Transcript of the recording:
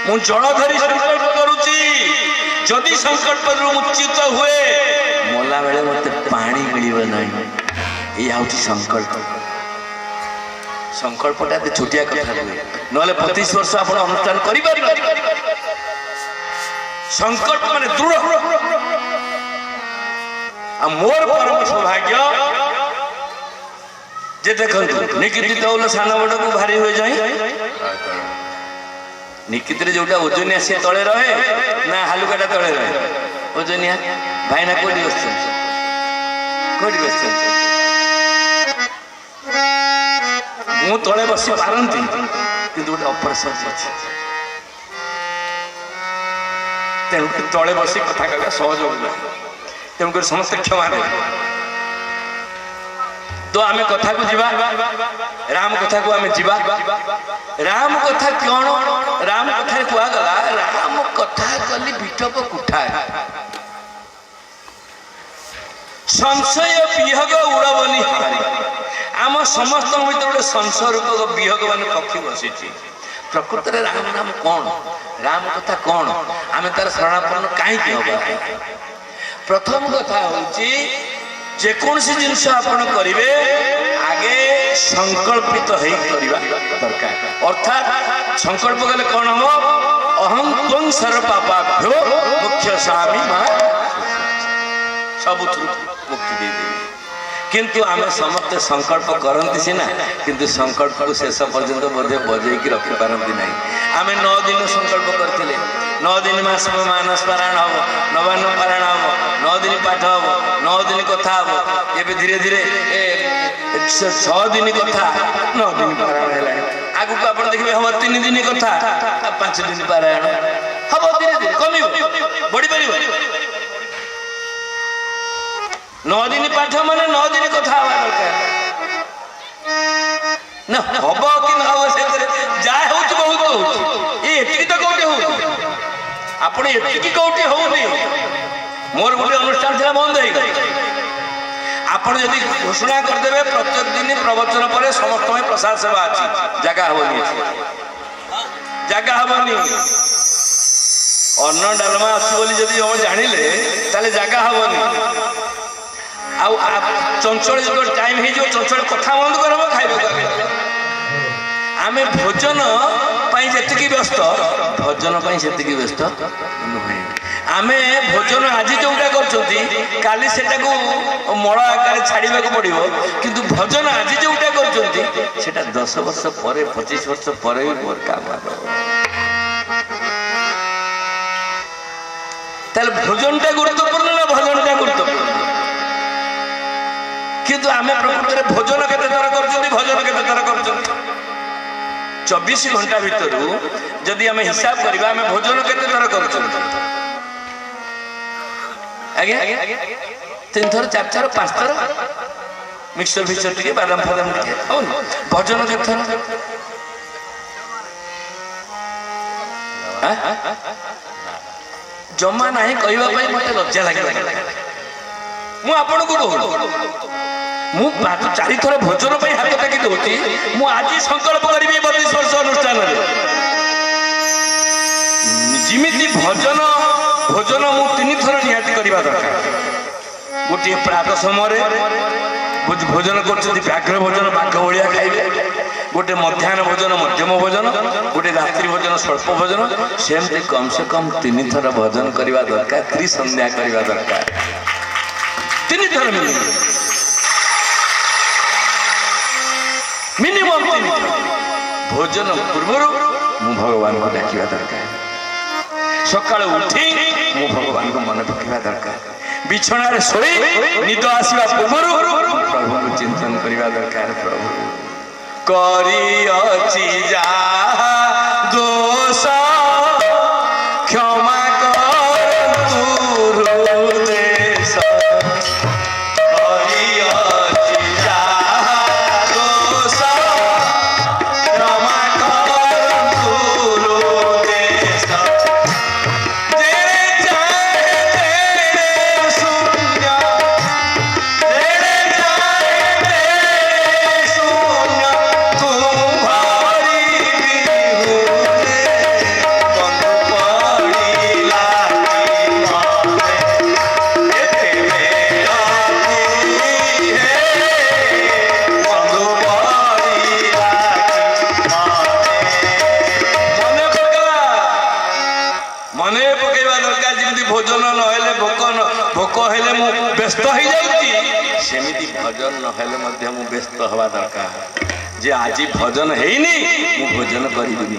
मु जल धरी संकल्प करुची जदि संकल्प मुचित हुए मला बेले मते पानी मिलिबो नहीं ये हूँ संकल्प संकल्पटा एत छोटिया कथा नुहे ना 25 वर्ष आप अनुष्ठान कर संकल्प माने दृढ़ मोर परम सौभाग्य जे देखो निकिति दौल सान बड़ को भारी हो जाए निकिति जोटा ओजनिया सी तले रहे ना हालुकाटा तले रहे ओजनिया भाईना कोठी बस मु तले बसी पारती किंतु गोटे ऑपरेशन अच्छे तेणु तले बसी कथा कहला सहज हो तेणुक समस्त क्षमा दे तो आमे कथा को जीवा राम कथा को आमे जीवा राम कथा कौन राम कथा कुआ गला राम कथा कली बिटप कुठा संशय विहग उड़बनी हारी आम समस्त भीतर गोटे संशय रूप विहग मान पक्षी बसी प्रकृत में राम नाम कौन राम कथा कौन आमे तार शरणापन्न कहीं हम प्रथम कथा हूँ जेकोसी जिनस आपण करेंगे आगे संकल्पित हो दरकार अर्थात संकल्प कले कौन हम अहम त्वं सर्वपापाभ्यो मुख्य स्वामी सब मुक्ति दे किंतु आम समस्ते संकल्प करती सीना किंतु संकल्प को शेष पर्यंत बोधे बजे रखी पारती ना आम 9 दिन संकल्प करते 9 दिन मास मानस पारायण हम नवान्न पारायण हम 9 दिन पाठ हम 9 दिन कथा हम ये धीरे धीरे 6 दिन कथा 9 दिन पारायण है आगु को आप देखिए हम 3 दिन कथा 5 दिन पारायण हम धीरे धीरे कम बढ़ी पार 9 दिन पाठ माने 9 दिन कथा हवा दरकार ना हम कि न हम से जाए हो बहुत हो ये एतिकी तो कोटे हो आपण एतिकी कोटे हो नहीं मोर गोटे अनुष्ठान था बंद हो गई आपण यदि घोषणा कर देबे प्रत्येक दिन प्रवचन पर समस्त में प्रसाद सेवा अछि जगह होनी जगह होनी अन्न डालमा अछि बोली यदि हम जानिले ताले जगह होनी आउ चंचल जो टाइम है जो चंचल कथा बंद करब खाइबे आमे भोजन पाई जेतिकी व्यस्त भोजन पाई सेतिकी व्यस्त नुहे आमे भोजन आज जोटा करछंती काली सेटा को मळ आकार छाड़ीबा को पड़िबो किंतु भोजन आज जोटा करछंती सेटा 10 वर्ष परे 25 वर्ष परे भी मोर काम ताल भोजनटा गुरुत्वपूर्ण ना भोजनटा गुरुत्वपूर्ण किंतु आमे प्रकृति में भोजन केते थर करछंती भोजन केते थर करछंती 24 घंटा भीतर जदि आमे हिसाब करबा आमे भोजन केते थर करछंती आगे 3 थर 4 थर 5 थर मिक्सचर फिक्सचर टिके बादाम फादाम टिके हो भोजन केते थर जमा नहीं कहवा मत लज्जा लगे मु आपन को कहूँ मु 4 थर भोजन पे हाथ टेकी दूची मु आज संकल्प करी 32 वर्ष अनुष्ठान जिमिति भोजन भोजन मु 3 थर निहाती करबा दरकार गोटे प्रात समय भोजन कर व्याघ्र भोजन बाघ भलिया खाइबे गोटे मध्याह्न भोजन मध्यम भोजन गोटे रात्रि भोजन स्वल्प भोजन सेमती कम से कम 3 थर भोजन करबा दरकार त्रिसंध्या करबा दरकार 3 थर मिनिमम 3 भोजन पूर्व मु भगवान को डाकिया दरकार सकाळ उठी मु भगवान को मन पकेवा दरकार बिछना रे सोई निद आसीबा पूर्व प्रभु को चिंतन करबा दरकार प्रभु करी अछि जा दोष क्षमा कर तू देश करी अछि जा दोष क्षमा कर तू देश तेरे चाहे तेरे शून्य तेरे चाहे तेरे शून्य तू भरी भी भोजन नहेले भोक हेले मु व्यस्त हो जाउची सेमिति भजन नहेले मध्य मु व्यस्त हवा दरकार जे आज भजन हेइनी मु भोजन करिबिनी